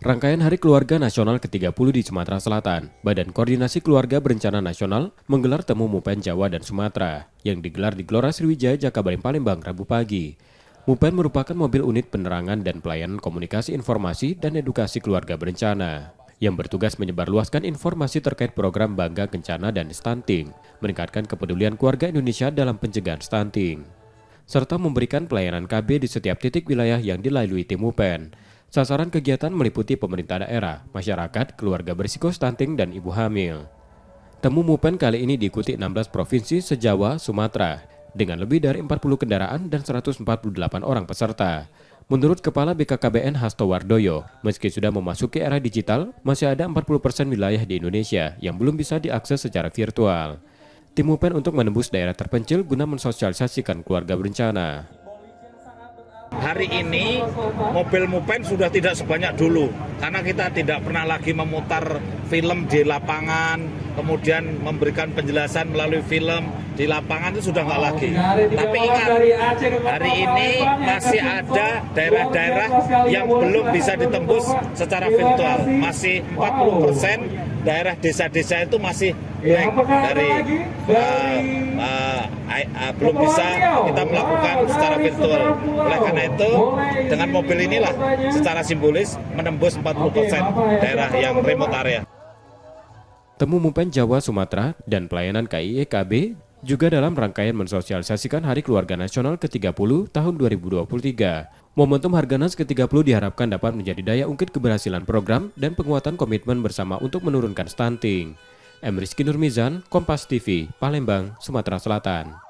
Rangkaian Hari Keluarga Nasional ke-30 di Sumatera Selatan, Badan Koordinasi Keluarga Berencana Nasional menggelar temu Mupen Jawa dan Sumatera yang digelar di Gelora Sriwijaya Jakabaring Palembang Rabu pagi. Mupen merupakan mobil unit penerangan dan pelayanan komunikasi informasi dan edukasi keluarga berencana yang bertugas menyebarluaskan informasi terkait program Bangga Kencana dan Stunting, meningkatkan kepedulian keluarga Indonesia dalam pencegahan stunting, serta memberikan pelayanan KB di setiap titik wilayah yang dilalui tim Mupen. Sasaran kegiatan meliputi pemerintah daerah, masyarakat, keluarga berisiko stunting, dan ibu hamil. Temu Mupen kali ini diikuti 16 provinsi se-Jawa, Sumatera, dengan lebih dari 40 kendaraan dan 148 orang peserta. Menurut Kepala BKKBN Hasto Wardoyo, meski sudah memasuki era digital, masih ada 40% wilayah di Indonesia yang belum bisa diakses secara virtual. Tim Mupen untuk menembus daerah terpencil guna mensosialisasikan keluarga berencana. Hari ini mobil Mupen sudah tidak sebanyak dulu karena kita tidak pernah lagi memutar film di lapangan, kemudian memberikan penjelasan melalui film di lapangan itu sudah nggak lagi. Tapi ingat, hari ini masih ada daerah-daerah yang belum bisa ditembus secara virtual. Masih 40% daerah desa-desa itu masih blank dari belum bisa kita melakukan secara virtual. Oleh karena itu, dengan mobil inilah secara simbolis menembus 40% daerah yang remote area. Temu Mupen Jawa Sumatera dan pelayanan KIE-KB juga dalam rangkaian mensosialisasikan Hari Keluarga Nasional ke-30 tahun 2023. Momentum Harganas ke-30 diharapkan dapat menjadi daya ungkit keberhasilan program dan penguatan komitmen bersama untuk menurunkan stunting. M. Rizky Nurmizan, Kompas TV, Palembang, Sumatera Selatan.